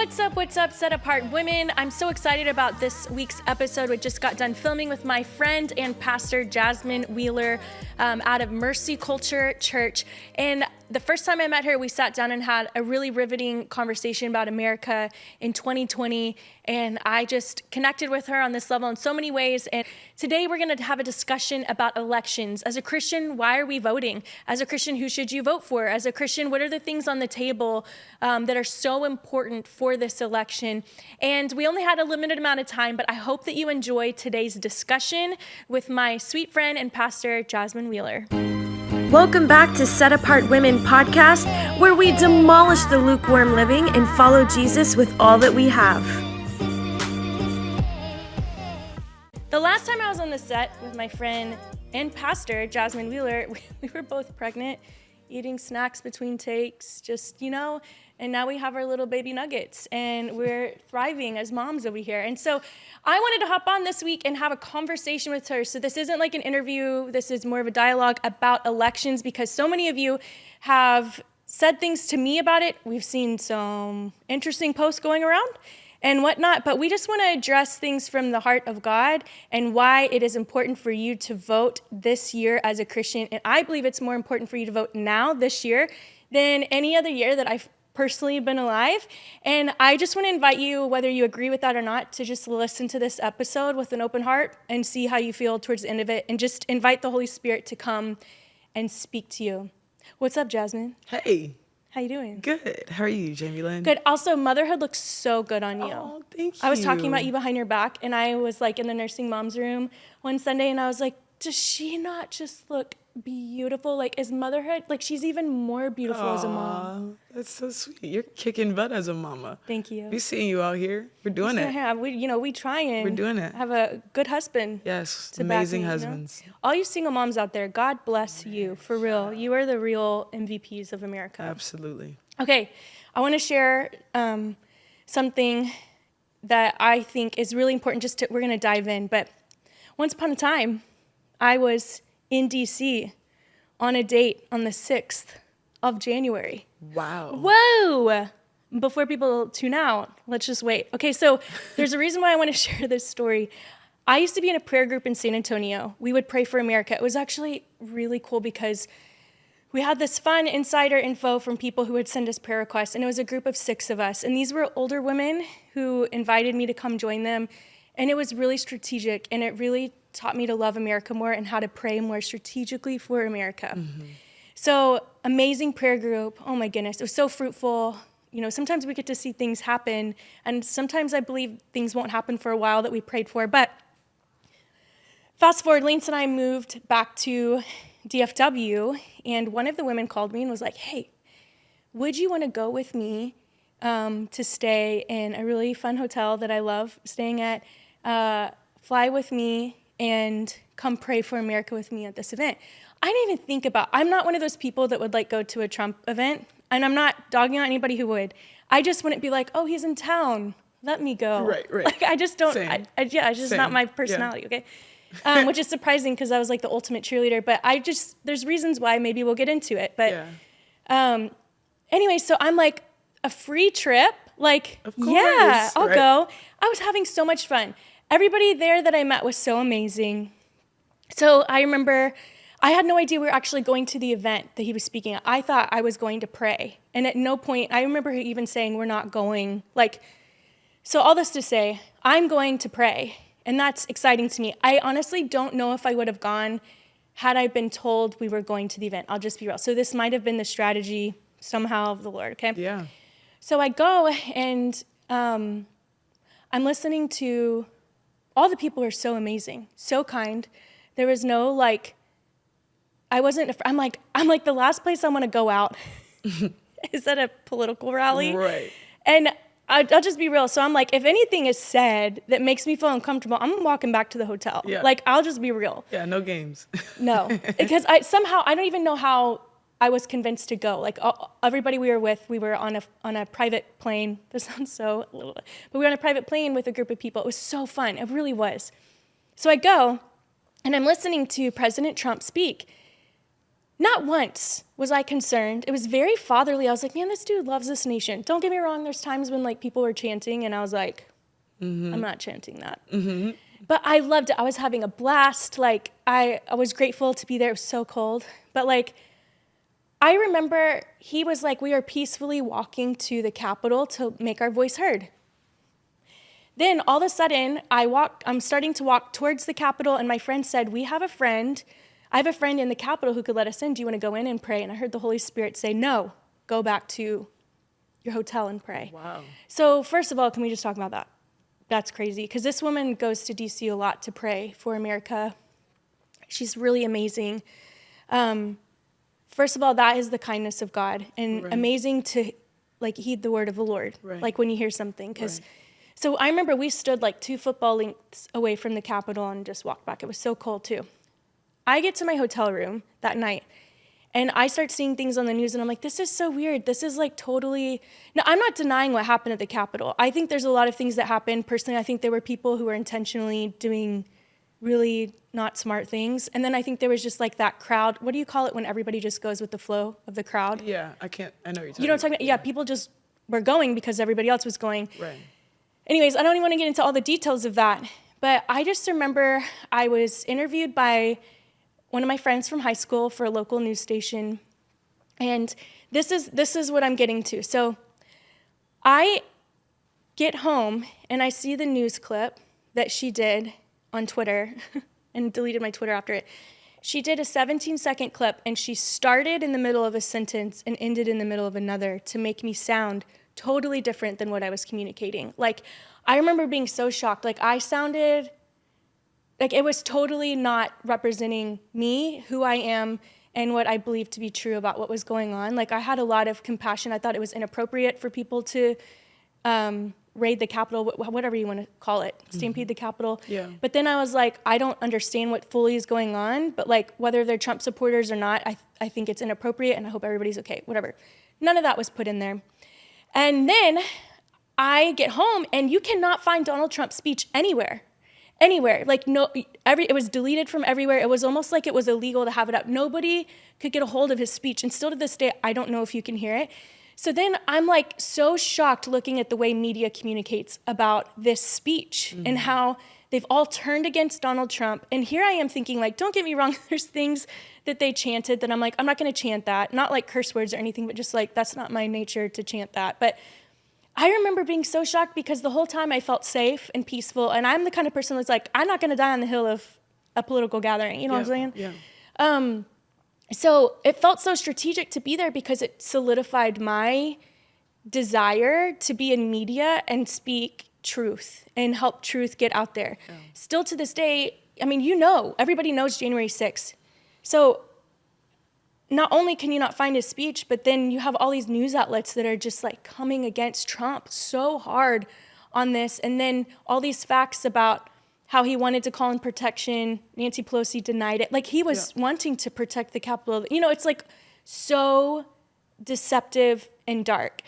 What's up, Set Apart Women? I'm so excited about this week's episode. We just got done filming with my friend and pastor, Jasmine Weiler, out of Mercy Culture Church. And the first time I met her, we sat down and had a really riveting conversation about America in 2020. And I just connected with her on this level in so many ways. And today we're going to have a discussion about elections. As a Christian, why are we voting? As a Christian, who should you vote for? As a Christian, what are the things on the table that are so important for this election? And we only had a limited amount of time, but I hope that you enjoy today's discussion with my sweet friend and pastor, Jasmine Weiler. Welcome back to Set Apart Women podcast, where we demolish the lukewarm living and follow Jesus with all that we have. The last time I was on the set with my friend and pastor, Jasmine Weiler, we were both pregnant, eating snacks between takes, and now we have our little baby nuggets, and we're thriving as moms over here. And so I wanted to hop on this week and have a conversation with her. So this isn't like an interview. This is more of a dialogue about elections, because so many of you have said things to me about it. We've seen some interesting posts going around and whatnot, but we just want to address things from the heart of God and why it is important for you to vote this year as a Christian. And I believe it's more important for you to vote now this year than any other year that I've personally been alive. And I just want to invite you, whether you agree with that or not, to just listen to this episode with an open heart and see how you feel towards the end of it, and just invite the Holy Spirit to come and speak to you. What's up, Jasmine? Hey. How you doing? Good. How are you, Jamie Lynn? Good. Also, motherhood looks so good on you. Oh, thank you. I was talking about you behind your back, and I was like in the nursing mom's room one Sunday, and I was like, does she not just look beautiful? Like, is motherhood, like, she's even more beautiful as a mom. That's so sweet. You're kicking butt as a mama. Thank you. We seeing you out here. We're doing it. We try and we're doing it. Have a good husband. Yes, to amazing back me, husbands. All you single moms out there, God bless you, for real. You are the real MVPs of America. Absolutely. Okay, I want to share something that I think is really important. We're going to dive in. But once upon a time, I was in D.C. on a date on the 6th of January. Wow. Whoa! Before people tune out, let's just wait. Okay, so there's a reason why I want to share this story. I used to be in a prayer group in San Antonio. We would pray for America. It was actually really cool because we had this fun insider info from people who would send us prayer requests, and it was a group of 6 of us. And these were older women who invited me to come join them, and it was really strategic, and it really taught me to love America more and how to pray more strategically for America. Mm-hmm. So amazing prayer group. Oh my goodness, it was so fruitful. Sometimes we get to see things happen, and sometimes I believe things won't happen for a while that we prayed for. But fast forward, Lance and I moved back to DFW, and one of the women called me and was like, hey, would you want to go with me to stay in a really fun hotel that I love staying at, fly with me, and come pray for America with me at this event? I didn't even think I'm not one of those people that would go to a Trump event, and I'm not dogging on anybody who would. I just wouldn't be like, oh, he's in town, let me go. Right. I just don't, Same. it's just Same. Not my personality, yeah. Okay? Which is surprising because I was the ultimate cheerleader, but there's reasons why. Maybe we'll get into it. But anyway, so I'm a free trip, of course, yeah, I'll right. go. I was having so much fun. Everybody there that I met was so amazing. So I remember I had no idea we were actually going to the event that he was speaking at. I thought I was going to pray. And at no point, I remember he even saying, we're not going. So all this to say, I'm going to pray. And that's exciting to me. I honestly don't know if I would have gone had I been told we were going to the event. I'll just be real. So this might have been the strategy somehow of the Lord, okay? Yeah. So I go, and I'm listening to all the people are so amazing, so kind. There was no I'm the last place I want to go out is at a political rally. Right. And I'll just be real. So I'm if anything is said that makes me feel uncomfortable, I'm walking back to the hotel. Yeah. I'll just be real. Yeah, no games. No, because I don't even know how I was convinced to go. Everybody we were with, we were on a private plane. This sounds so little, but we were on a private plane with a group of people. It was so fun. It really was. So I go, and I'm listening to President Trump speak. Not once was I concerned. It was very fatherly. I was like, man, this dude loves this nation. Don't get me wrong. There's times when like people were chanting and I was like, I'm not chanting that. But I loved it. I was having a blast. Like I was grateful to be there. It was so cold. But like, I remember he was like, we are peacefully walking to the Capitol to make our voice heard. Then all of a sudden I'm starting to walk towards the Capitol and my friend said, I have a friend in the Capitol who could let us in. Do you want to go in and pray? And I heard the Holy Spirit say, no, go back to your hotel and pray. Wow. So first of all, can we just talk about that? That's crazy. Because this woman goes to DC a lot to pray for America. She's really amazing. First of all, that is the kindness of God. And amazing to like heed the word of the Lord. Like when you hear something. Because so I remember we stood like 2 football lengths away from the Capitol and just walked back. It was so cold too. I get to my hotel room that night and I start seeing things on the news and I'm like, this is so weird. This is like totally, no, I'm not denying what happened at the Capitol. I think there's a lot of things that happened. Personally, I think there were people who were intentionally doing really not smart things. And then I think there was just like that crowd. What do you call it when everybody just goes with the flow of the crowd? Yeah, I know what you're talking about. You know what I'm talking about? Yeah, people just were going because everybody else was going. Right. Anyways, I don't even want to get into all the details of that. But I just remember I was interviewed by one of my friends from high school for a local news station. And this is what I'm getting to. So I get home and I see the news clip that she did on Twitter and deleted my Twitter after it. She did a 17-second clip and she started in the middle of a sentence and ended in the middle of another to make me sound totally different than what I was communicating. Like, I remember being so shocked. Like, I sounded like it was totally not representing me, who I am, and what I believe to be true about what was going on. Like, I had a lot of compassion. I thought it was inappropriate for people to raid the Capitol, whatever you want to call it, stampede the Capitol. Yeah. But then I was like, I don't understand what fully is going on, but like whether they're Trump supporters or not, I think it's inappropriate and I hope everybody's okay, whatever. None of that was put in there. And then I get home and you cannot find Donald Trump's speech anywhere. Like it was deleted from everywhere. It was almost like it was illegal to have it up. Nobody could get a hold of his speech. And still to this day, I don't know if you can hear it. So then I'm like so shocked looking at the way media communicates about this speech and how they've all turned against Donald Trump. And here I am thinking, like, don't get me wrong, there's things that they chanted that I'm like, I'm not going to chant that. Not like curse words or anything, but just like, that's not my nature to chant that. But I remember being so shocked because the whole time I felt safe and peaceful. And I'm the kind of person that's like, I'm not going to die on the hill of a political gathering. You know what I'm saying? Yeah. So it felt so strategic to be there because it solidified my desire to be in media and speak truth and help truth get out there. Yeah. Still to this day, I mean, everybody knows January 6th. So not only can you not find his speech, but then you have all these news outlets that are just like coming against Trump so hard on this. And then all these facts about how he wanted to call in protection. Nancy Pelosi denied it. Like he was wanting to protect the Capitol. You know, it's like so deceptive and dark.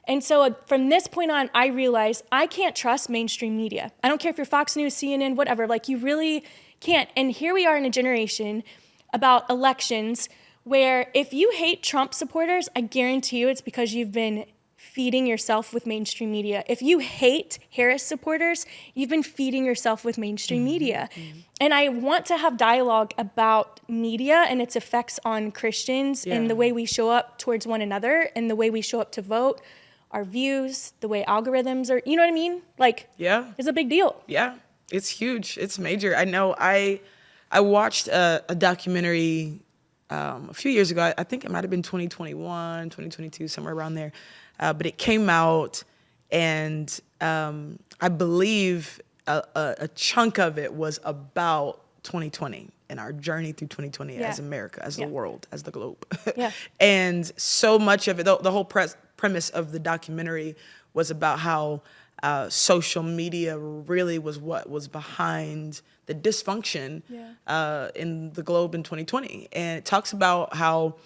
And so from this point on, I realized I can't trust mainstream media. I don't care if you're Fox News, CNN, whatever. Like you really can't. And here we are in a generation about elections where if you hate Trump supporters, I guarantee you it's because you've been feeding yourself with mainstream media. If you hate Harris supporters, you've been feeding yourself with mainstream media. And I want to have dialogue about media and its effects on Christians and the way we show up towards one another and the way we show up to vote, our views, the way algorithms are, you know what I mean? Like, it's a big deal. Yeah, it's huge. It's major. I know I watched a documentary a few years ago. I think it might have been 2021, 2022, somewhere around there. But it came out, and I believe a chunk of it was about 2020 and our journey through 2020 as America, as the world, as the globe. And so much of it, the whole premise of the documentary was about how social media really was what was behind the dysfunction in the globe in 2020. And it talks about how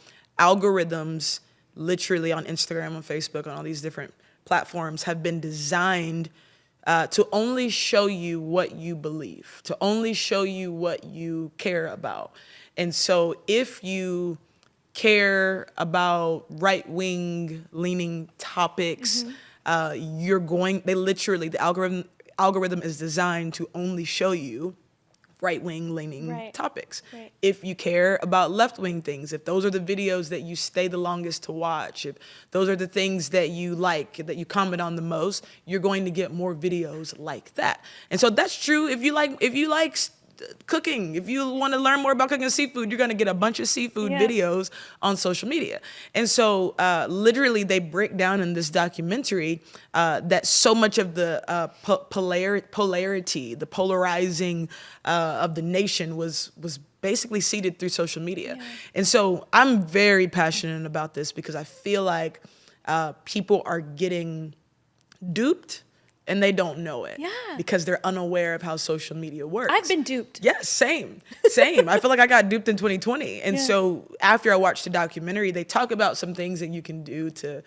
algorithms literally on Instagram, on Facebook, on all these different platforms have been designed to only show you what you believe, to only show you what you care about. And so if you care about right-wing leaning topics, the algorithm is designed to only show you right-wing leaning topics. Right. If you care about left-wing things, if those are the videos that you stay the longest to watch, if those are the things that you like, that you comment on the most, you're going to get more videos like that. And so that's true if you like cooking. If you want to learn more about cooking seafood, you're going to get a bunch of seafood videos on social media. And so literally they break down in this documentary that so much of the polarity, the polarizing of the nation was basically seeded through social media. And so I'm very passionate about this because I feel like people are getting duped and they don't know it because they're unaware of how social media works. I've been duped. Yes, same. I feel like I got duped in 2020. And so after I watched the documentary, they talk about some things that you can do to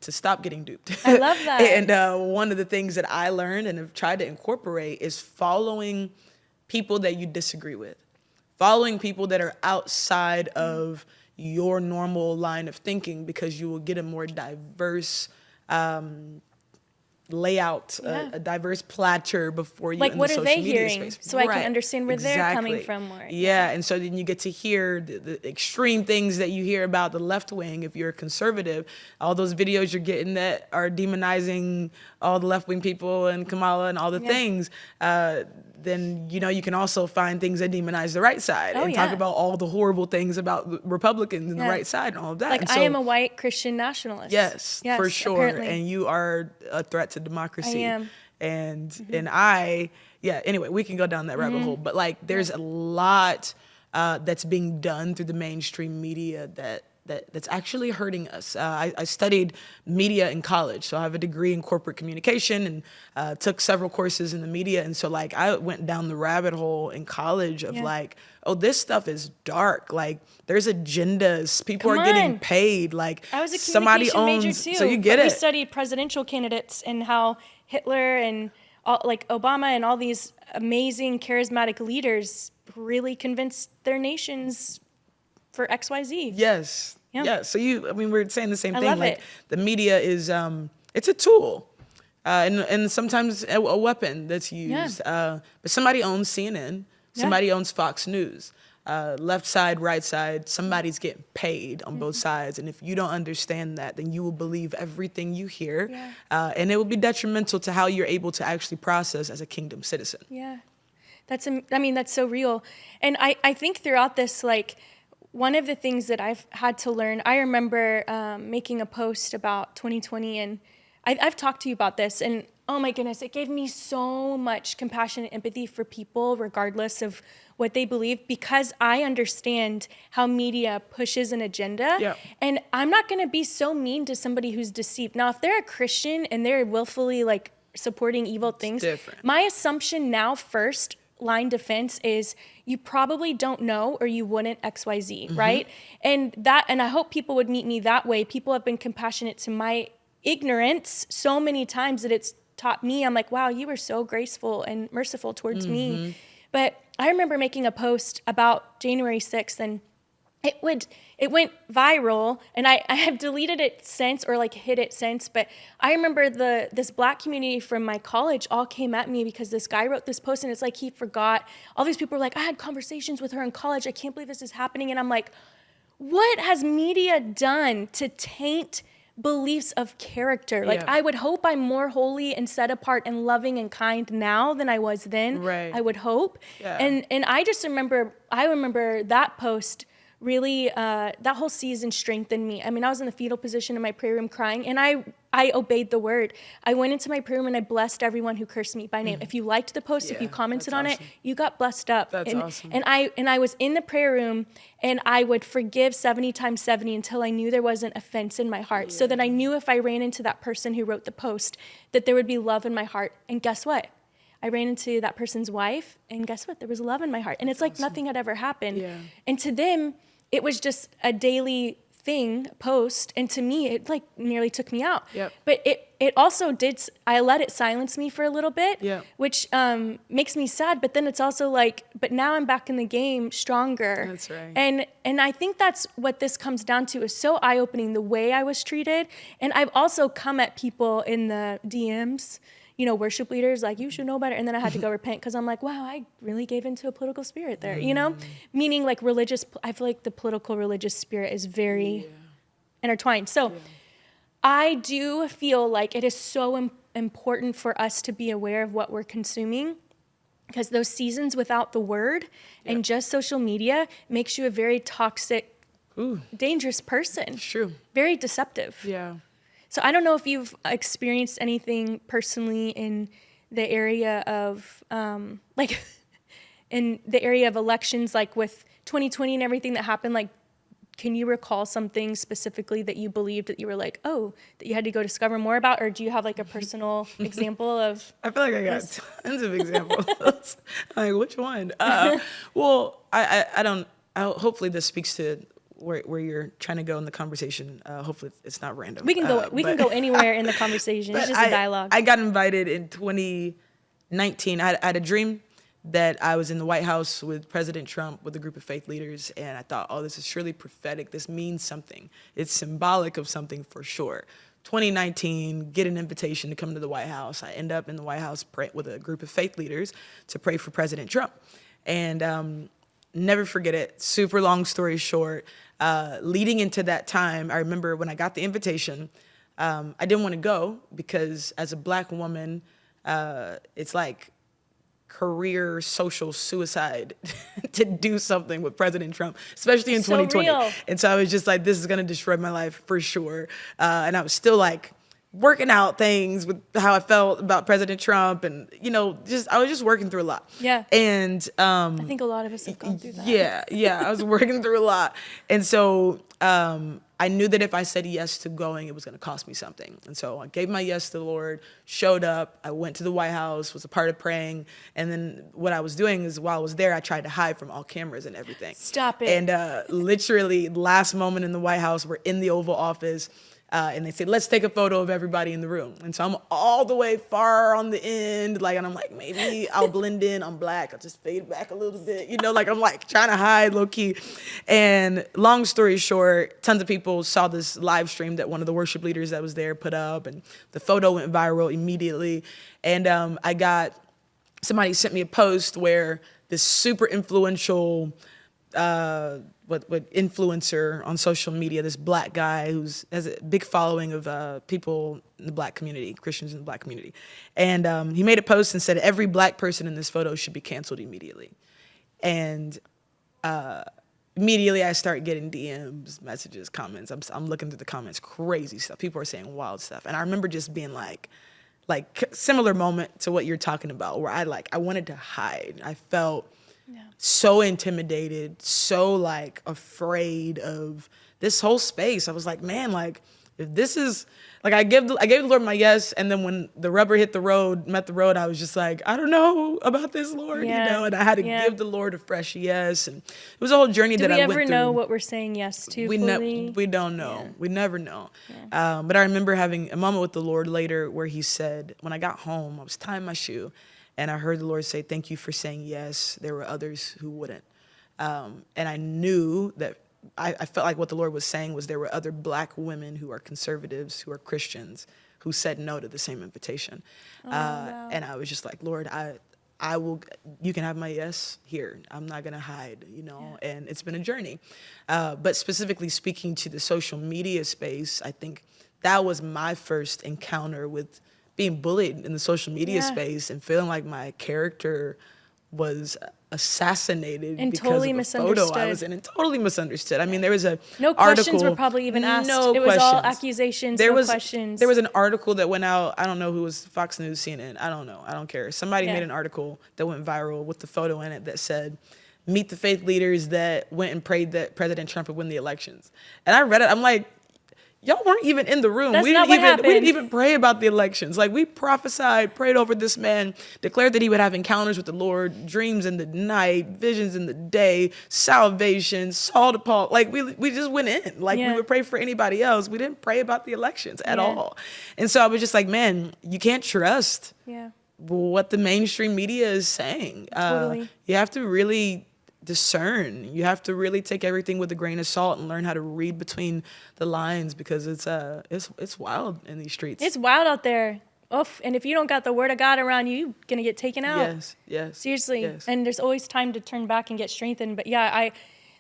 stop getting duped. I love that. And one of the things that I learned and have tried to incorporate is following people that you disagree with, following people that are outside of your normal line of thinking, because you will get a more diverse layout, a diverse platter before you. Like, in what the are social they media hearing? space. So I can understand where they're coming from more. Yeah, and so then you get to hear the extreme things that you hear about the left wing. If you're a conservative, all those videos you're getting that are demonizing all the left wing people and Kamala and all the things. Then you can also find things that demonize the right side and talk about all the horrible things about the Republicans and the right side and all of that. Like, and so, I am a white Christian nationalist. Yes, for sure. Apparently. And you are a threat to democracy. I am. And anyway, we can go down that rabbit hole. But like, there's a lot that's being done through the mainstream media that's actually hurting us. I studied media in college, so I have a degree in corporate communication and took several courses in the media. And so like, I went down the rabbit hole in college of like, oh, this stuff is dark. Like, there's agendas. People are getting paid. Like, I was a somebody communication owns, major too. so you get We it. studied presidential candidates and how Hitler and like Obama and all these amazing charismatic leaders really convinced their nations for XYZ. Yes. Yeah. Yeah. So we're saying the same I thing. love Like, it. the media is, it's a tool, and sometimes a weapon that's used. But somebody owns CNN. Somebody owns Fox News. Left side, right side, somebody's getting paid on both sides. And if you don't understand that, then you will believe everything you hear. And it will be detrimental to how you're able to actually process as a kingdom citizen. Yeah. That's so real. And I think throughout this, like, one of the things that I've had to learn, I remember making a post about 2020, and I've talked to you about this, and oh my goodness, it gave me so much compassion and empathy for people, regardless of what they believe, because I understand how media pushes an agenda. Yeah. And I'm not going to be so mean to somebody who's deceived. Now, if they're a Christian and they're willfully like supporting evil things, different. My assumption now, first line defense, is you probably don't know or you wouldn't XYZ, right? And I hope people would meet me that way. People have been compassionate to my ignorance so many times that it's taught me, I'm like, wow, you were so graceful and merciful towards me. But I remember making a post about January 6th, and it went viral, and I have deleted it since, or like hid it since, but I remember this Black community from my college all came at me because this guy wrote this post, and it's like he forgot. All these people were like, I had conversations with her in college, I can't believe this is happening. And I'm like, what has media done to taint beliefs of character? Like, I would hope I'm more holy and set apart and loving and kind now than I was then. Right. I would hope. Yeah. And I remember that post really, that whole season strengthened me. I mean, I was in the fetal position in my prayer room crying, and I obeyed the word. I went into my prayer room and I blessed everyone who cursed me by name. If you liked the post, if you commented on it, you got blessed up. That's awesome. And I was in the prayer room, and I would forgive 70 times 70 until I knew there wasn't offense in my heart, so that I knew if I ran into that person who wrote the post, that there would be love in my heart. And guess what? I ran into that person's wife, and guess what? There was love in my heart. And it's like nothing had ever happened. Yeah. And to them, it was just a daily post, and to me, it like nearly took me out. Yep. But it also I let it silence me for a little bit, Yep. which makes me sad. But then it's also like, but now I'm back in the game stronger. That's right. And I think that's what this comes down to, is so eye-opening, the way I was treated. And I've also come at people in the DMs, worship leaders, like, you should know better. And then I had to go repent, because I'm like, wow, I really gave into a political spirit there, Meaning like I feel like the political religious spirit is very intertwined. So I do feel like it is so important for us to be aware of what we're consuming, because those seasons without the word and just social media makes you a very toxic, dangerous person. It's true. Very deceptive. Yeah. So I don't know if you've experienced anything personally in the area of, in the area of elections, like with 2020 and everything that happened. Like, can you recall something specifically that you believed that you were like, oh, that you had to go discover more about? Or do you have like a personal example of? I feel like I got tons of examples. Like, which one? Well, I don't. Hopefully, this speaks to where you're trying to go in the conversation. Hopefully it's not random. We can go anywhere in the conversation. It's just a dialogue. I got invited in 2019. I had a dream that I was in the White House with President Trump with a group of faith leaders, and I thought, oh, this is surely prophetic. This means something. It's symbolic of something for sure. 2019, get an invitation to come to the White House. I end up in the White House with a group of faith leaders to pray for President Trump. And never forget it. Super long story short, leading into that time, I remember when I got the invitation, I didn't want to go because as a Black woman, it's like career social suicide to do something with President Trump, especially in 2020. Real. And so I was just like, this is going to destroy my life for sure. And I was still like working out things with how I felt about President Trump, and I was just working through a lot. Yeah. And I think a lot of us have gone through that. Yeah, I was working through a lot. And so I knew that if I said yes to going, it was going to cost me something. And so I gave my yes to the Lord, showed up, I went to the White House, was a part of praying. And then what I was doing is while I was there, I tried to hide from all cameras and everything. Stop it. And literally last moment in the White House, we're in the Oval Office. And they said, let's take a photo of everybody in the room. And so I'm all the way far on the end, and I'm like, maybe I'll blend in. I'm Black. I'll just fade back a little bit. I'm like trying to hide low key. And long story short, tons of people saw this live stream that one of the worship leaders that was there put up, and the photo went viral immediately. And somebody sent me a post where this super influential influencer on social media, this Black guy has a big following of people in the Black community, Christians in the Black community. And he made a post and said, every Black person in this photo should be canceled immediately. And immediately I start getting DMs, messages, comments. I'm looking through the comments, crazy stuff. People are saying wild stuff. And I remember just being like similar moment to what you're talking about, where I wanted to hide. I felt so intimidated, so afraid of this whole space. I was like, man, if this is I gave the Lord my yes, and then when the rubber met the road, I was just like, I don't know about this, Lord, and I had to give the Lord a fresh yes, and it was a whole journey that I went through. Do we ever know what we're saying yes to? We don't know. Yeah. We never know. Yeah. But I remember having a moment with the Lord later where He said, when I got home, I was tying my shoe, and I heard the Lord say, thank you for saying yes. There were others who wouldn't. And I knew that I felt like what the Lord was saying was there were other Black women who are conservatives, who are Christians, who said no to the same invitation. Wow. And I was just like, Lord, I will, you can have my yes here. I'm not going to hide, and it's been a journey. But specifically speaking to the social media space, I think that was my first encounter with being bullied in the social media space and feeling like my character was assassinated and because totally of a photo I was in, and totally misunderstood. I mean, there was no questions were probably even asked. No it questions. Was all accusations. Questions. There was an article that went out. I don't know who was, Fox News, CNN. I don't know. I don't care. Somebody made an article that went viral with the photo in it that said, "Meet the faith leaders that went and prayed that President Trump would win the elections." And I read it. I'm like, y'all weren't even in the room. That's We not didn't what even we didn't happened. even pray about the elections. Like we prophesied, prayed over this man, declared that he would have encounters with the Lord, dreams in the night, visions in the day, salvation, Saul to Paul. Like we just went in. Like we would pray for anybody else. We didn't pray about the elections at all. And so I was just like, man, you can't trust what the mainstream media is saying. Totally. You have to really discern. You have to really take everything with a grain of salt and learn how to read between the lines, because it's wild in these streets. It's wild out there. Oof. And if you don't got the word of God around you, you're going to get taken out. Yes. Seriously. Yes. And there's always time to turn back and get strengthened. But yeah,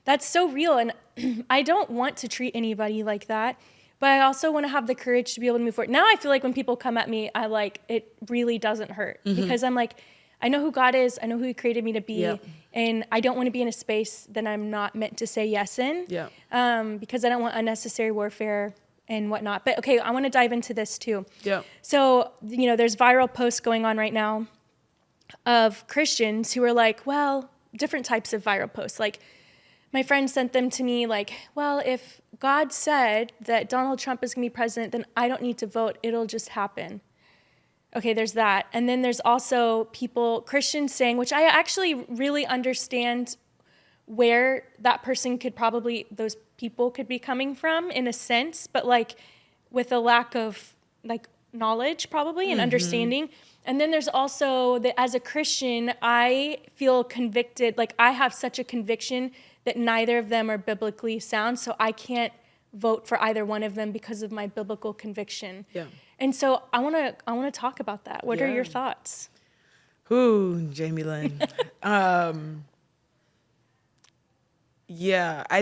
that's so real. And I don't want to treat anybody like that. But I also want to have the courage to be able to move forward. Now I feel like when people come at me, it really doesn't hurt. Because I'm like, I know who God is. I know who he created me to be. Yep. And I don't want to be in a space that I'm not meant to say yes in. Yep. Because I don't want unnecessary warfare and whatnot. But okay, I want to dive into this too. Yeah. So, there's viral posts going on right now of Christians who are like, well, different types of viral posts. Like my friend sent them to me like, well, if God said that Donald Trump is going to be president, then I don't need to vote. It'll just happen. Okay, there's that. And then there's also Christians saying, which I actually really understand where that person those people could be coming from in a sense, but like with a lack of like knowledge probably and understanding. And then there's also that as a Christian, I feel convicted, like I have such a conviction that neither of them are biblically sound, so I can't vote for either one of them because of my biblical conviction. Yeah. And so I want to talk about that. What are your thoughts? Ooh, Jamie Lynn. I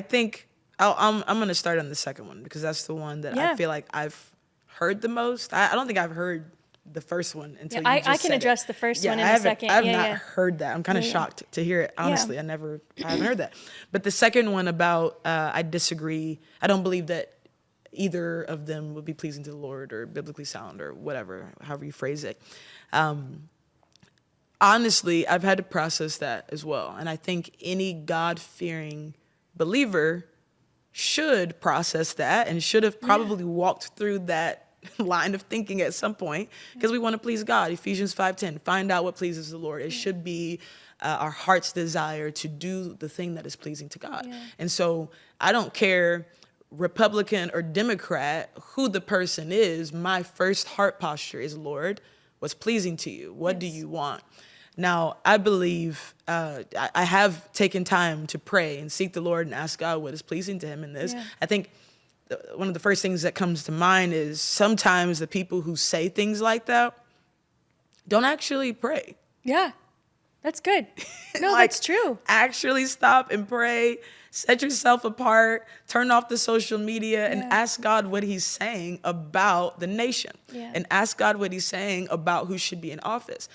think I'm going to start on the second one because that's the one that I feel like I've heard the most. I don't think I've heard the first one until you just I can address the first one in a second. I've not heard that. I'm kind of shocked to hear it. Honestly, I haven't heard that. But the second one about I disagree. I don't believe that either of them would be pleasing to the Lord or biblically sound or whatever, however you phrase it. Honestly, I've had to process that as well. And I think any God-fearing believer should process that and should have probably walked through that line of thinking at some point, because we want to please God. Ephesians 5:10, find out what pleases the Lord. It should be our heart's desire to do the thing that is pleasing to God. And so I don't care Republican or Democrat who the person is. My first heart posture is, Lord, what's pleasing to you? What do you want? Now, I believe I have taken time to pray and seek the Lord and ask God what is pleasing to him in this. I think one of the first things that comes to mind is sometimes the people who say things like that don't actually pray. Yeah, that's good. No, like, that's true. Actually stop and pray. Set yourself apart, turn off the social media, and ask God what he's saying about the nation. And ask God what he's saying about who should be in office.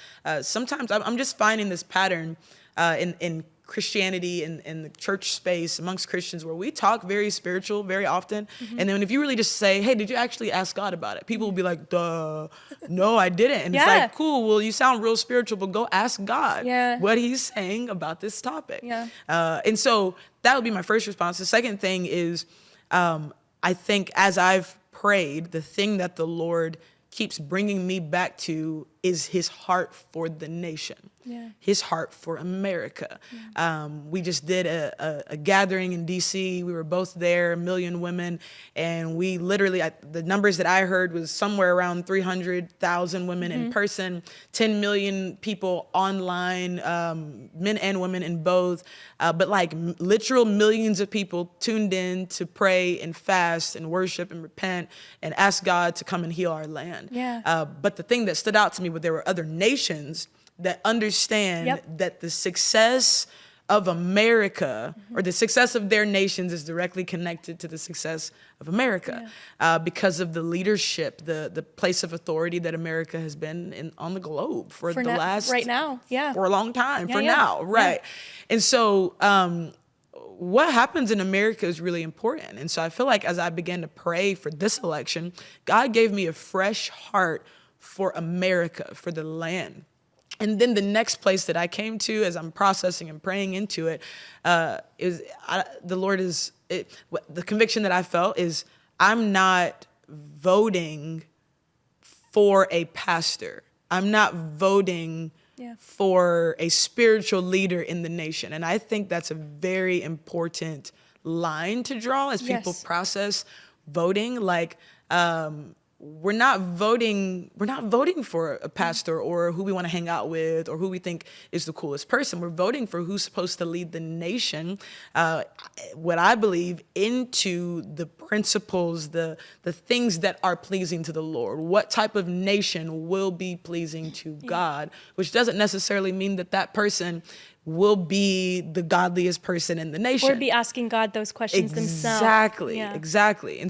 Sometimes I'm just finding this pattern in Christianity and in the church space amongst Christians where we talk very spiritual very often. And then if you really just say, hey, did you actually ask God about it? People will be like, duh, no, I didn't. And it's like, cool, well, you sound real spiritual, but go ask God what he's saying about this topic. And so that would be my first response. The second thing is, I think as I've prayed, the thing that the Lord keeps bringing me back to is his heart for the nation, his heart for America. We just did a gathering in DC. We were both there, 1 million women. And we literally, the numbers that I heard was somewhere around 300,000 women in person, 10 million people online, men and women in both. But like literal millions of people tuned in to pray and fast and worship and repent and ask God to come and heal our land. But the thing that stood out to me was there were other nations that understand that the success of America or the success of their nations is directly connected to the success of America because of the leadership, the place of authority that America has been on the globe for the last for a long time now. And so what happens in America is really important. And so I feel like as I began to pray for this election, God gave me a fresh heart for America, for the land. And then the next place that I came to as I'm processing and praying into it, the conviction that I felt is I'm not voting for a pastor. I'm not voting for a spiritual leader in the nation. And I think that's a very important line to draw as people process voting. Like, we're not voting for a pastor or who we want to hang out with or who we think is the coolest person. We're voting for who's supposed to lead the nation, what I believe, into the principles, the things that are pleasing to the Lord. What type of nation will be pleasing to God, which doesn't necessarily mean that person will be the godliest person in the nation. Or be asking God those questions themselves. Exactly.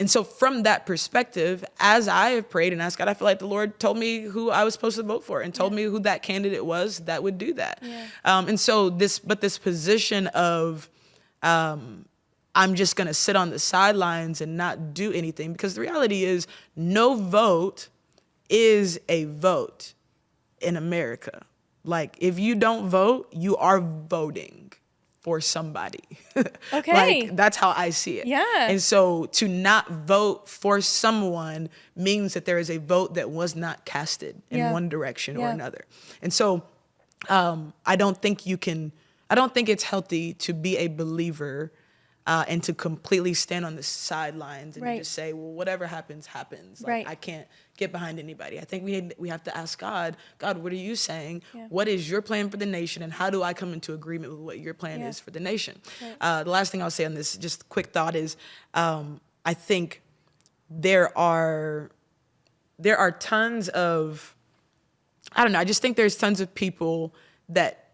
And so from that perspective, as I have prayed and asked God, I feel like the Lord told me who I was supposed to vote for and told me who that candidate was that would do that. And so this position of, I'm just going to sit on the sidelines and not do anything, because the reality is no vote is a vote in America. Like, if you don't vote, you are voting for somebody. Okay. Like, that's how I see it. Yeah. And so to not vote for someone means that there is a vote that was not casted in one direction or another. And so I don't think it's healthy to be a believer and to completely stand on the sidelines and just say, well, whatever happens, happens. Like, I can't get behind anybody. I think we have to ask God, what are you saying? What is your plan for the nation? And how do I come into agreement with what your plan is for the nation? The last thing I'll say on this, just a quick thought, is I think there are tons of, I just think there's tons of people that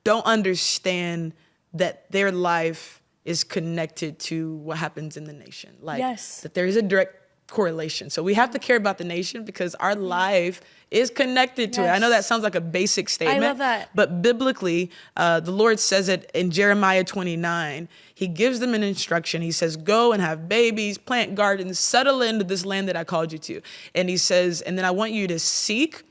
don't understand that their life is connected to what happens in the nation. Like, that there is a direct correlation. So we have to care about the nation because our life is connected to it. I know that sounds like a basic statement. I love that. But biblically, the Lord says it in Jeremiah 29. He gives them an instruction. He says, go and have babies, plant gardens, settle into this land that I called you to. And he says, and then I want you to seek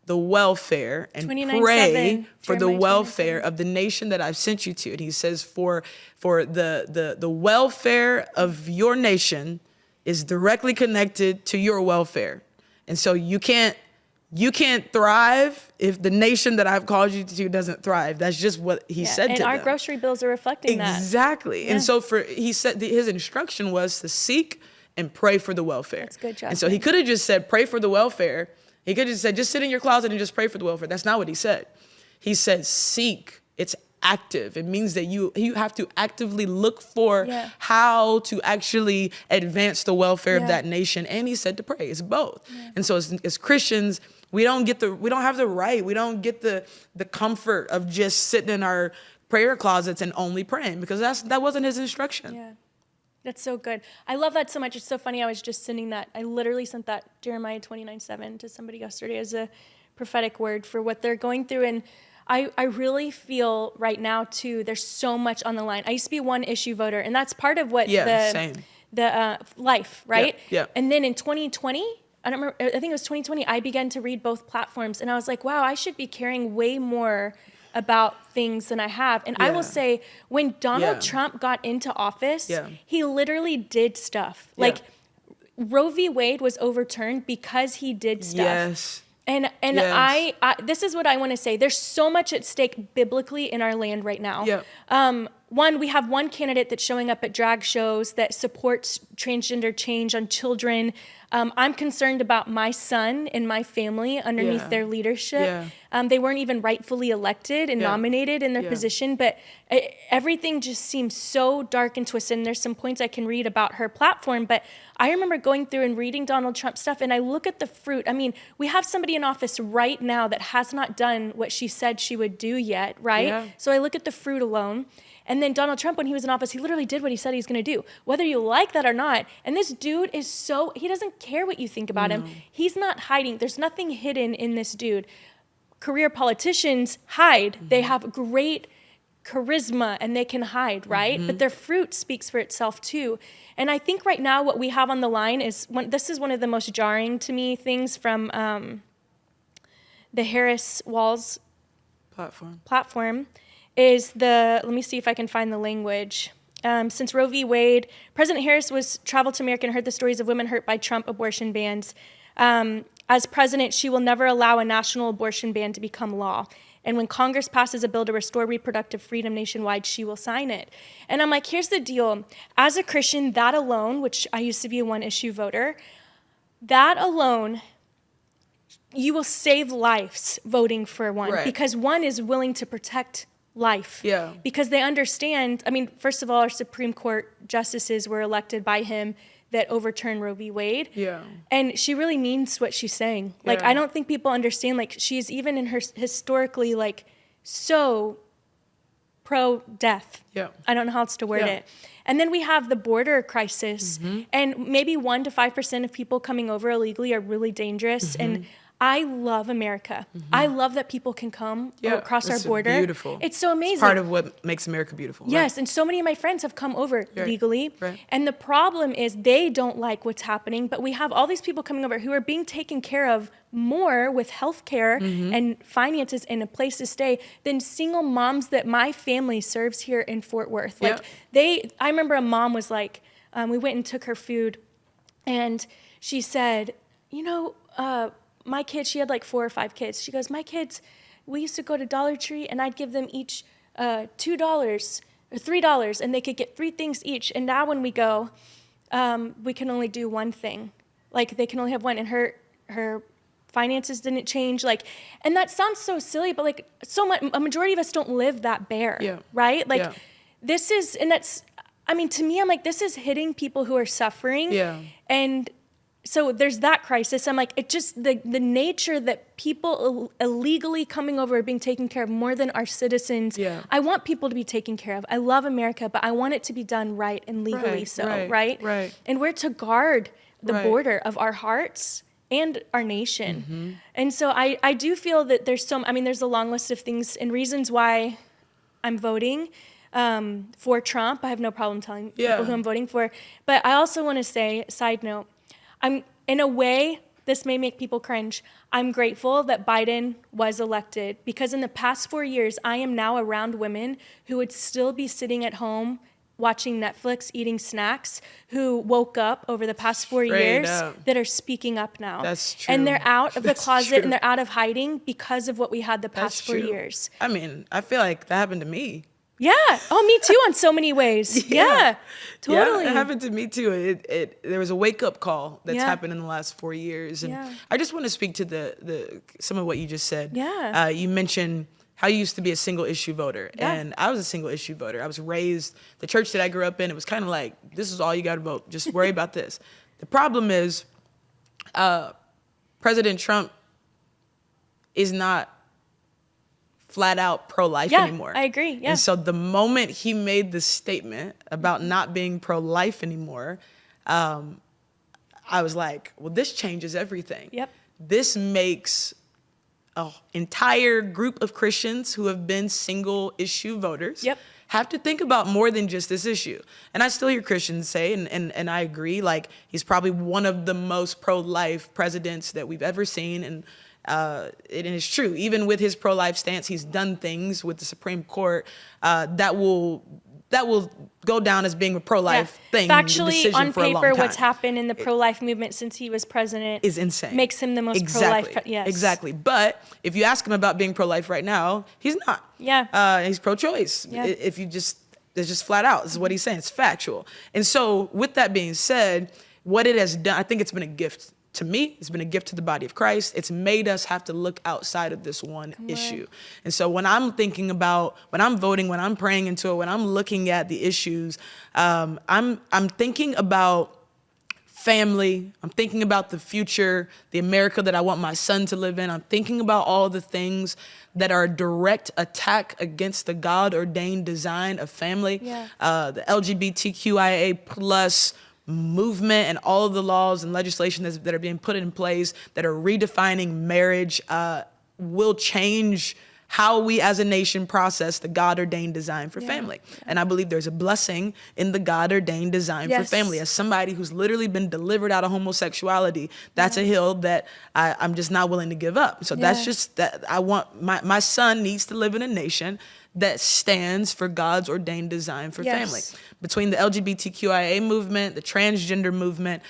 the welfare and pray for the welfare of the nation that I've sent you to. And he says, for the welfare of your nation is directly connected to your welfare. And so you can't thrive if the nation that I've called you to doesn't thrive. That's just what he said to them. And our grocery bills are reflecting that. Exactly. And so he said his instruction was to seek and pray for the welfare. That's good, Jasmine. And so he could have just said, pray for the welfare. He could have just said, just sit in your closet and just pray for the welfare. That's not what he said. He said, seek. It's active. It means that you have to actively look for how to actually advance the welfare of that nation. And he said to pray. It's both. And so as Christians, we don't get we don't have the right. We don't get the comfort of just sitting in our prayer closets and only praying, because that wasn't his instruction. Yeah. That's so good. I love that so much. It's so funny. I was just sending that. I literally sent that Jeremiah 29:7 to somebody yesterday as a prophetic word for what they're going through. And I really feel right now too, there's so much on the line. I used to be a one issue voter, and that's part of what the life, right? Yeah. And then in 2020, I think it was 2020, I began to read both platforms, and I was like, wow, I should be caring way more about things than I have. And I will say, when Donald Trump got into office, he literally did stuff. Like, Roe v. Wade was overturned because he did stuff. Yes. And I this is what I want to say. There's so much at stake biblically in our land right now. One, we have one candidate that's showing up at drag shows that supports transgender change on children. I'm concerned about my son and my family underneath their leadership. They weren't even rightfully elected and nominated in their position, but everything just seems so dark and twisted. And there's some points I can read about her platform, but I remember going through and reading Donald Trump stuff, and I look at the fruit. I mean, we have somebody in office right now that has not done what she said she would do yet, right? So I look at the fruit alone. And then Donald Trump, when he was in office, he literally did what he said he was going to do, whether you like that or not. And this dude is he doesn't care what you think about him. He's not hiding. There's nothing hidden in this dude. Career politicians hide. They have great charisma and they can hide, right? But their fruit speaks for itself too. And I think right now what we have on the line is, this is one of the most jarring to me things from the Harris Walls platform. Is let me see if I can find the language. since Roe v. Wade, President Harris was traveled to America and heard the stories of women hurt by Trump abortion bans. As president, she will never allow a national abortion ban to become law. And when Congress passes a bill to restore reproductive freedom nationwide, she will sign it. And I'm like, here's the deal. As a Christian, that alone, which I used to be a one-issue voter, that alone, you will save lives voting for one. Right. Because one is willing to protect life. Yeah. Because they understand, I mean, first of all, our Supreme Court justices were elected by him that overturned Roe v. Wade. Yeah. And she really means what she's saying. Like, Yeah. I don't think people understand, like, she's even in her historically, like, so pro-death. Yeah. I don't know how else to word Yeah. it. And then we have the border crisis. And maybe 1% to 5% of people coming over illegally are really dangerous. And I love America. I love that people can come across our it's border. beautiful. It's so amazing. It's part of what makes America beautiful. Yes, and so many of my friends have come over legally. Right. And the problem is they don't like what's happening, but we have all these people coming over who are being taken care of more with health care and finances and a place to stay than single moms that my family serves here in Fort Worth. Like I remember a mom was like, we went and took her food and she said, my kids, she had like 4 or 5 kids. She goes, my kids, we used to go to Dollar Tree and I'd give them each $2 or $3 and they could get 3 things each. And now when we go, we can only do one thing. Like they can only have one. And her finances didn't change. Like, and that sounds so silly, but like a majority of us don't live that bare, right? Like this is, and that's, I mean, to me, I'm like, this is hitting people who are suffering. Yeah. And so there's that crisis. I'm like, it just, the nature that people illegally coming over are being taken care of more than our citizens. Yeah. I want people to be taken care of. I love America, but I want it to be done right and legally right? Right. And we're to guard the border of our hearts and our nation. And so I do feel that there's there's a long list of things and reasons why I'm voting for Trump. I have no problem telling people who I'm voting for. But I also want to say, side note, in a way, this may make people cringe. I'm grateful that Biden was elected because in the past 4 years, I am now around women who would still be sitting at home watching Netflix, eating snacks, who woke up over the past 4 years that are speaking up now. That's true. And they're out of the closet and they're out of hiding because of what we had the past 4 years. I mean, I feel like that happened to me. Yeah. Oh, me too on so many ways. Yeah, totally. Yeah, it happened to me too. There was a wake-up call that's happened in the last 4 years. And I just want to speak to the some of what you just said. Yeah. You mentioned how you used to be a single issue voter. And I was a single issue voter. I was raised, the church that I grew up in, it was kind of like, this is all you got to vote. Just worry about this. The problem is President Trump is not flat out pro-life anymore. I agree. Yeah. And so the moment he made the statement about not being pro-life anymore, I was like, well, this changes everything. Yep. This makes an entire group of Christians who have been single issue voters have to think about more than just this issue. And I still hear Christians say, and I agree, like he's probably one of the most pro-life presidents that we've ever seen. And it is true. Even with his pro-life stance, he's done things with the Supreme Court that will go down as being a pro-life thing. Factually, on paper, what's happened in the pro-life movement since he was president is insane. Makes him the most pro-life. Yes, exactly. But if you ask him about being pro-life right now, he's not. Yeah. He's pro-choice. Yeah. If you just, it's just flat out. This is what he's saying. It's factual. And so, with that being said, what it has done, I think it's been a gift to me. It's been a gift to the body of Christ. It's made us have to look outside of this one issue. And so when I'm thinking about, when I'm voting, when I'm praying into it, when I'm looking at the issues, I'm thinking about family. I'm thinking about the future, the America that I want my son to live in. I'm thinking about all the things that are a direct attack against the God-ordained design of family, the LGBTQIA plus movement and all of the laws and legislation that are being put in place that are redefining marriage will change how we as a nation process the God-ordained design for family. And I believe there's a blessing in the God-ordained design for family. As somebody who's literally been delivered out of homosexuality, that's a hill that I'm just not willing to give up. So that's just that I want, my son needs to live in a nation that stands for God's ordained design for Yes. family. Between the LGBTQIA movement, the transgender movement,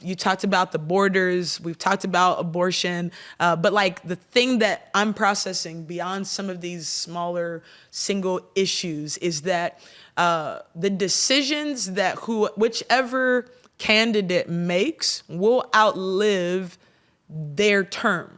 you talked about the borders, we've talked about abortion, but like the thing that I'm processing beyond some of these smaller single issues is that the decisions that whichever candidate makes will outlive their term.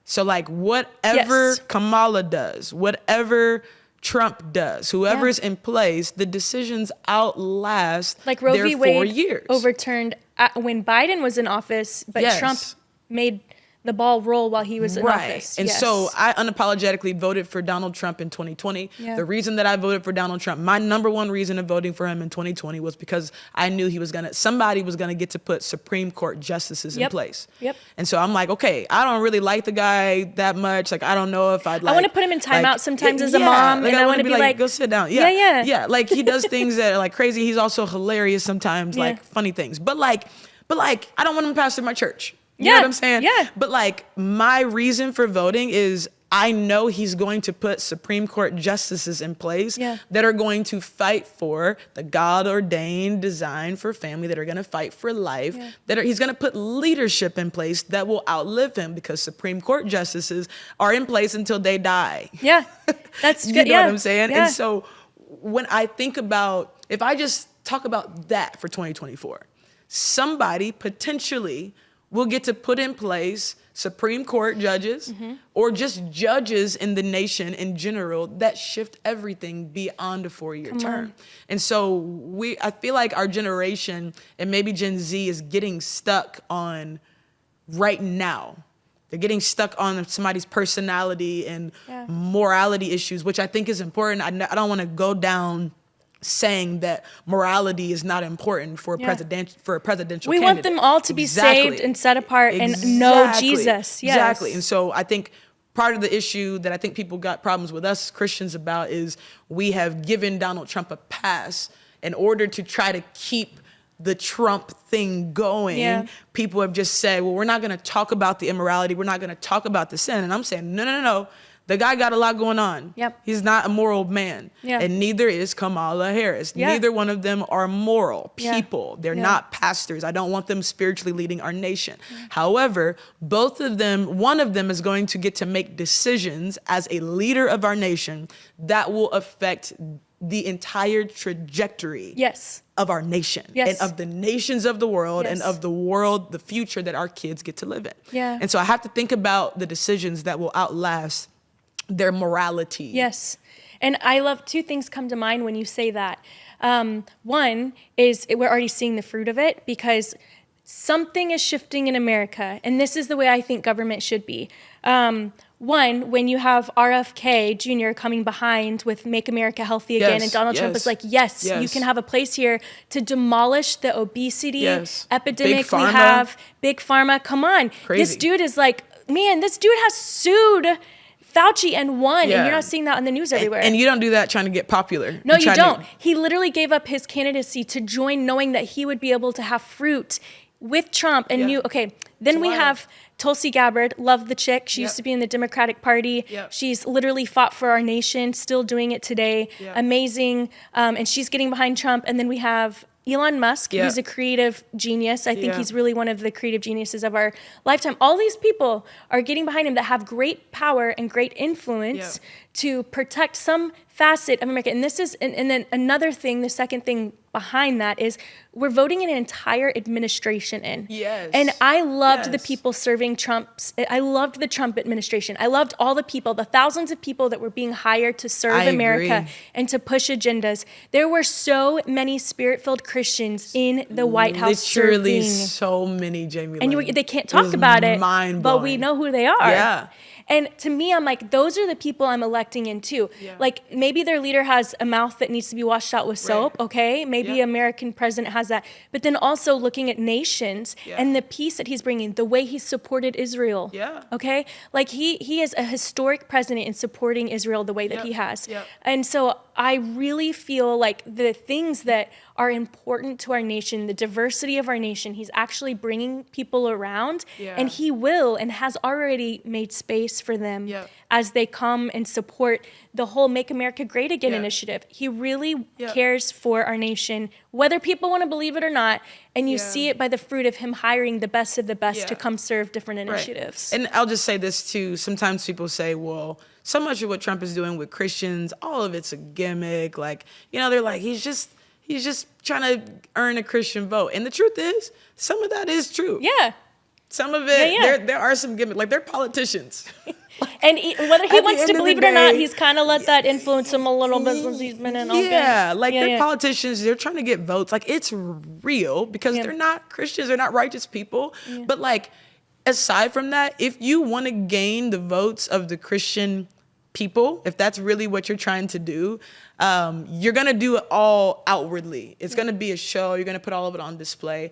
So like whatever Yes. Kamala does, whatever Trump does, whoever is in place, the decisions outlast Like Roe their v. 4 Wade years. overturned when Biden was in office, but Yes. Trump made the ball roll while he was in office. And Yes. so I unapologetically voted for Donald Trump in 2020. Yeah. The reason that I voted for Donald Trump, my number one reason of voting for him in 2020 was because I knew somebody was gonna get to put Supreme Court justices in Yep. place. Yep. And so I'm like, okay, I don't really like the guy that much. Like, I don't know if I'd like. I want to put him in timeout sometimes as a yeah, mom, and I want to wanna be like, go sit down. Yeah. Like he does things that are like crazy. He's also hilarious sometimes, Yeah. like funny things. But like, I don't want him to pastor my church. You Yeah, know what I'm saying? yeah. But like my reason for voting is I know he's going to put Supreme Court justices in place that are going to fight for the God-ordained design for family, that are going to fight for life, he's going to put leadership in place that will outlive him, because Supreme Court justices are in place until they die. yeah, that's You good. know what I'm saying? Yeah. And so when I think about, if I just talk about that for 2024, somebody potentially will get to put in place Supreme Court judges or just judges in the nation in general that shift everything beyond a 4-year term. And so I feel like our generation, and maybe Gen Z, is getting stuck on right now. They're getting stuck on somebody's personality and morality issues, which I think is important. I don't want to go down saying that morality is not important for a presidential candidate. We want them all to be saved and set apart and know Jesus. Yes. Exactly. And so I think part of the issue that I think people got problems with us Christians about is we have given Donald Trump a pass in order to try to keep the Trump thing going. Yeah. People have just said, well, we're not going to talk about the immorality. We're not going to talk about the sin. And I'm saying, no. The guy got a lot going on. Yep. He's not a moral man. Yeah. And neither is Kamala Harris. Yeah. Neither one of them are moral people. They're Yeah. not pastors. I don't want them spiritually leading our nation. However, one of them is going to get to make decisions as a leader of our nation that will affect the entire trajectory of our nation and of the nations of the world and of the world, the future that our kids get to live in. Yeah. And so I have to think about the decisions that will outlast their morality. Yes. And I love two things come to mind when you say that. One is we're already seeing the fruit of it, because something is shifting in America. And this is the way I think government should be. One, when you have RFK Jr. coming behind with Make America Healthy Again, and Donald Trump is like, yes, you can have a place here to demolish the obesity epidemic we have. Big Pharma, come on. Crazy. This dude is like, man, this dude has sued Fauci and won, and you're not seeing that on the news everywhere. And you don't do that trying to get popular. No, you don't. He literally gave up his candidacy to join, knowing that he would be able to have fruit with Trump, and knew, okay, then we have Tulsi Gabbard, love the chick. She used to be in the Democratic Party. She's literally fought for our nation, still doing it today. Amazing. And she's getting behind Trump. And then we have Elon Musk, who's a creative genius. I think he's really one of the creative geniuses of our lifetime. All these people are getting behind him that have great power and great influence to protect some facet of America. And this is, and then another thing, the second thing behind that is we're voting an entire administration in. Yes. And I loved the people serving I loved the Trump administration. I loved all the people, the thousands of people that were being hired to serve America and to push agendas. There were so many spirit-filled Christians in the White House Literally serving. so many, Jamie And Lynn. they can't talk about it, but we mind-blowing. know who they are. Yeah. And to me, I'm like, those are the people I'm electing in too. Like, maybe their leader has a mouth that needs to be washed out with soap, okay? Maybe American president has that. But then also looking at nations and the peace that he's bringing, the way he supported Israel, okay? Like, he is a historic president in supporting Israel the way that he has. And so I really feel like the things that are important to our nation, the diversity of our nation, he's actually bringing people around, and he will and has already made space space for them Yep. as they come and support the whole Make America Great Again Yep. initiative. He really Yep. cares for our nation, whether people want to believe it or not. And you Yeah. see it by the fruit of him hiring the best of the best to Yeah. come serve different Right. initiatives. And I'll just say this too. Sometimes people say, well, so much of what Trump is doing with Christians, all of it's a gimmick. Like, they're like, he's just trying to earn a Christian vote. And the truth is, some of that is true. Yeah. Some of it, Yeah. there are some gimmicks. Like, they're politicians. And whether he At the wants end to of believe the it or not, day- he's kind of let that influence him a little bit since he's been in office. Yeah, like they're yeah. politicians. They're trying to get votes. Like, it's real because Yeah. they're not Christians. They're not righteous people. But like, aside from that, if you want to gain the votes of the Christian people, if that's really what you're trying to do, you're going to do it all outwardly. It's going to be a show. You're going to put all of it on display.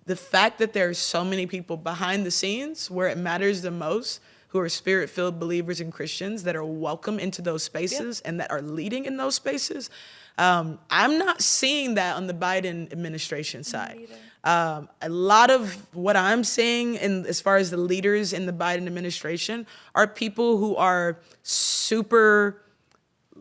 The fact that there are so many people behind the scenes where it matters the most, who are spirit-filled believers and Christians that are welcome into those spaces and that are leading in those spaces, I'm not seeing that on the Biden administration side. A lot of what I'm seeing as far as the leaders in the Biden administration are people who are super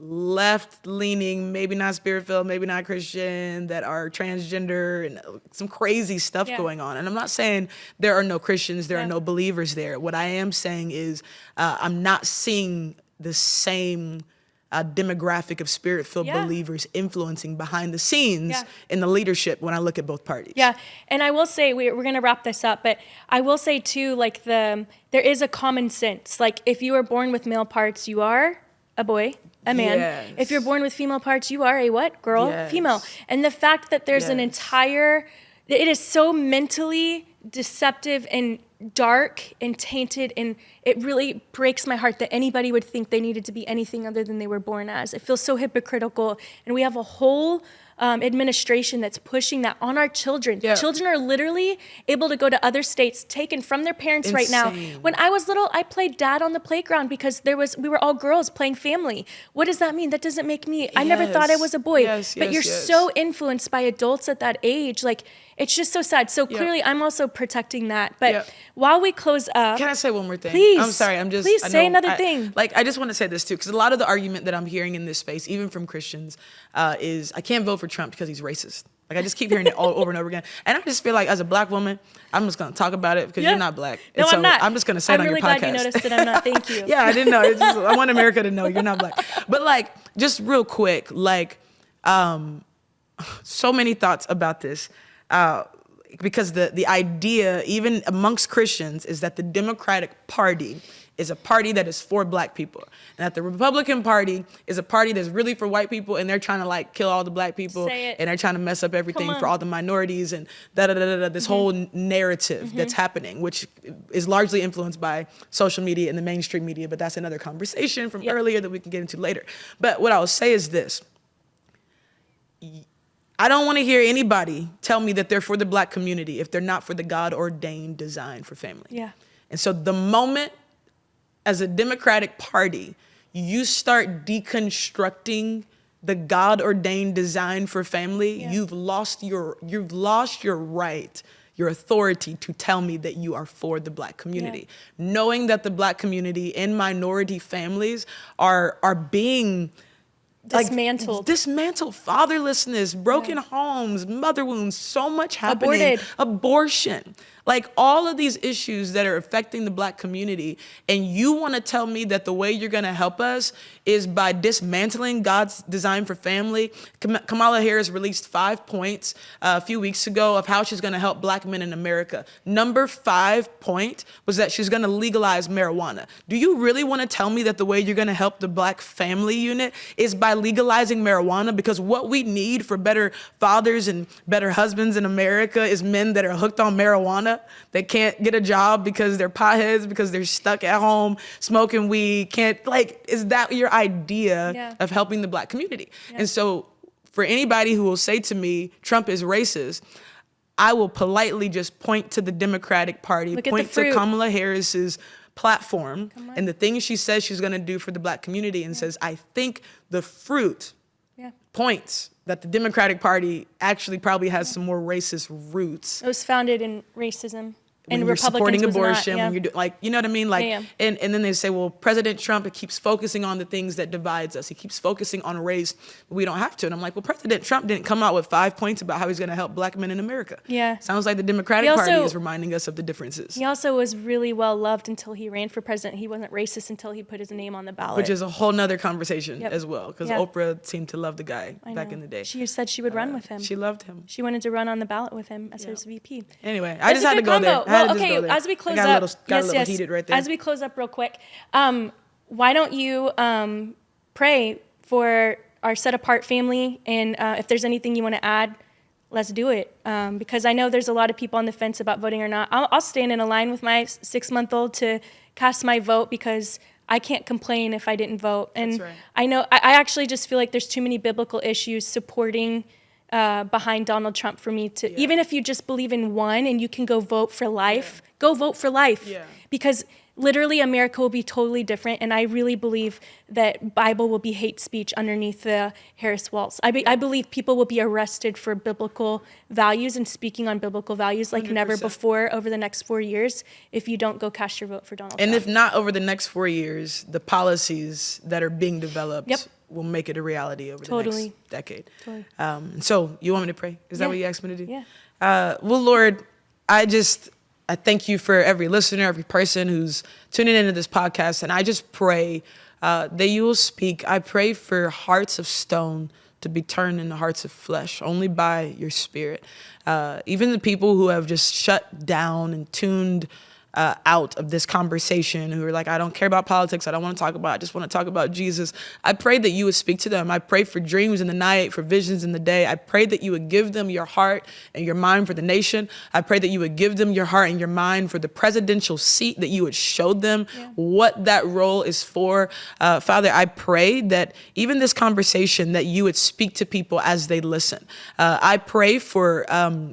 left-leaning, maybe not spirit-filled, maybe not Christian, that are transgender and some crazy stuff going on. And I'm not saying there are no Christians, there are no believers there. What I am saying is I'm not seeing the same demographic of spirit-filled believers influencing behind the scenes in the leadership when I look at both parties. Yeah, and I will say, we're going to wrap this up, but I will say too, like there is a common sense. Like, if you are born with male parts, you are a boy, a man. Yes. If you're born with female parts, you are a what? Girl, Yes. female. And the fact that there's an entire, it is so mentally deceptive and dark and tainted, and it really breaks my heart that anybody would think they needed to be anything other than they were born as. It feels so hypocritical, and we have a whole administration that's pushing that on our children. Yeah. Children are literally able to go to other states taken from their parents right now. Insane. When I was little, I played dad on the playground because we were all girls playing family. What does that mean? That doesn't make me, I never thought I was a boy. Yes, but yes, you're yes. so influenced by adults at that age. Like, it's just so sad. So clearly, I'm also protecting that. But while we close up, Can I say one more thing? Please. I'm sorry. Please say another thing. I just want to say this too, because a lot of the argument that I'm hearing in this space, even from Christians, is I can't vote for Trump because he's racist. Like, I just keep hearing it all over and over again. And I just feel like, as a black woman, I'm just going to talk about it because you're not black. No, And so I'm not. I'm just going to say it on your podcast. I'm really glad you noticed that I'm not. Thank you. Yeah, I didn't know. It's just, I want America to know you're not black. But like, just real quick, like, so many thoughts about this. Because the idea, even amongst Christians, is that the Democratic Party is a party that is for black people. And that the Republican Party is a party that's really for white people, and they're trying to like kill all the black people. Say it. And they're trying to mess up everything Come on. for all the minorities and this whole narrative that's happening, which is largely influenced by social media and the mainstream media, but that's another conversation from earlier that we can get into later. But what I will say is this. I don't want to hear anybody tell me that they're for the black community if they're not for the God-ordained design for family. Yeah. And so the moment, as a Democratic Party, you start deconstructing the God-ordained design for family, you've lost your right, your authority to tell me that you are for the black community. Knowing that the black community and minority families are being Dismantled. Dismantled, fatherlessness, broken homes, mother wounds, so much happening. Aborted. Abortion. Like, all of these issues that are affecting the black community, and you want to tell me that the way you're going to help us is by dismantling God's design for family. Kamala Harris released 5 points a few weeks ago of how she's going to help black men in America. Number 5 point was that she's going to legalize marijuana. Do you really want to tell me that the way you're going to help the black family unit is by legalizing marijuana? Because what we need for better fathers and better husbands in America is men that are hooked on marijuana. They can't get a job because they're potheads, because they're stuck at home smoking weed. Is that your idea of helping the black community? And so for anybody who will say to me, Trump is racist, I will politely just point to the Democratic Party, point to Kamala Harris's platform and the things she says she's going to do for the black community, and says, I think the fruit points that the Democratic Party actually probably has some more racist roots. It was founded in racism. when And you're Republicans supporting was not, abortion, yeah. when you're doing, like, you know what I mean? Like, Yeah. and then they say, well, President Trump, it keeps focusing on the things that divides us. He keeps focusing on race. We don't have to. And I'm like, well, President Trump didn't come out with 5 points about how he's going to help black men in America. Yeah. Sounds like the Democratic He also- Party is reminding us of the differences, He also was really well loved until he ran for president. He wasn't racist until he put his name on the ballot. which is a whole nother conversation Yep. as well. Because Yeah. Oprah seemed to love the guy I back know. in the day. She said she would run with him. She loved him. She wanted to run on the ballot with him as his VP. Anyway, I That's just a had to good go there. combo. I had to Well, just okay, go there. as we close got up, a little heated right there. As we close up real quick, why don't you pray for our set apart family, and if there's anything you want to add, let's do it. Because I know there's a lot of people on the fence about voting or not. I'll stand in a line with my 6-month-old to cast my vote because I can't complain if I didn't vote. And That's right. I know I actually just feel like there's too many biblical issues supporting behind Donald Trump for me to, even if you just believe in one and you can go vote for life, go vote for life. Yeah. Because literally America will be totally different. And I really believe that Bible will be hate speech underneath the Harris walls. I believe people will be arrested for biblical values and speaking on biblical values like never 100%. before over the next 4 years if you don't go cast your vote for Donald And Trump. if not over the next 4 years, the policies that are being developed Yep. will make it a reality over the Totally. next decade. Totally. So you want me to pray? Is that Yeah. what you asked me to do? Yeah. Well, Lord, I thank you for every listener, every person who's tuning into this podcast. And I just pray that you will speak. I pray for hearts of stone to be turned into hearts of flesh only by your spirit. Even the people who have just shut down and tuned out of this conversation, who are like, I don't care about politics. I don't want to talk about it. I just want to talk about Jesus. I pray that you would speak to them. I pray for dreams in the night, for visions in the day. I pray that you would give them your heart and your mind for the nation. I pray that you would give them your heart and your mind for the presidential seat, that you would show them what that role is for. Father, I pray that even this conversation, that you would speak to people as they listen. I pray for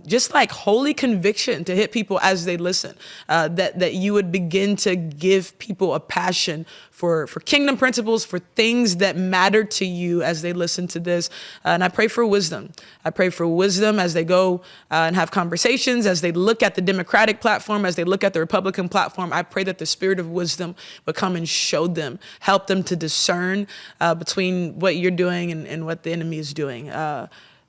just like holy conviction to hit people as they listen, that you would begin to give people a passion for kingdom principles, for things that matter to you as they listen to this. And I pray for wisdom. I pray for wisdom as they go and have conversations, as they look at the Democratic platform, as they look at the Republican platform. I pray that the spirit of wisdom would come and show them, help them to discern between what you're doing and what the enemy is doing.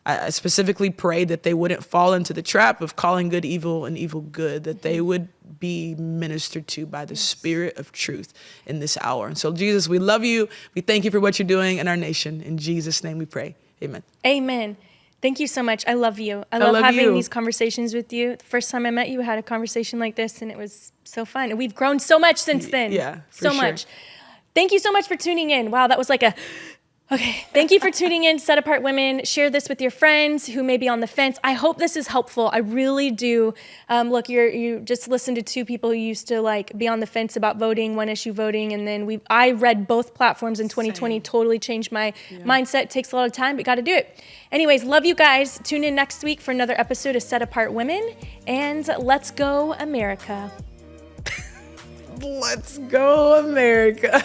I specifically pray that they wouldn't fall into the trap of calling good evil and evil good, that they would be ministered to by the spirit of truth in this hour. And so, Jesus, we love you. We thank you for what you're doing in our nation. In Jesus' name we pray. Amen. Amen. Thank you so much. I love you. I love having you. these conversations with you. The first time I met you, I had a conversation like this, and it was so fun. And we've grown so much since then. Yeah, for so sure. much. Thank you so much for tuning in. Wow, that was like a... Okay, thank you for tuning in, Set Apart Women. Share this with your friends who may be on the fence. I hope this is helpful. I really do. Look, you just listened to two people who used to like be on the fence about voting, one issue voting, and then I read both platforms in 2020, Same. totally changed my mindset. It takes a lot of time, but got to do it. Anyways, love you guys. Tune in next week for another episode of Set Apart Women, and let's go America. Let's go, America.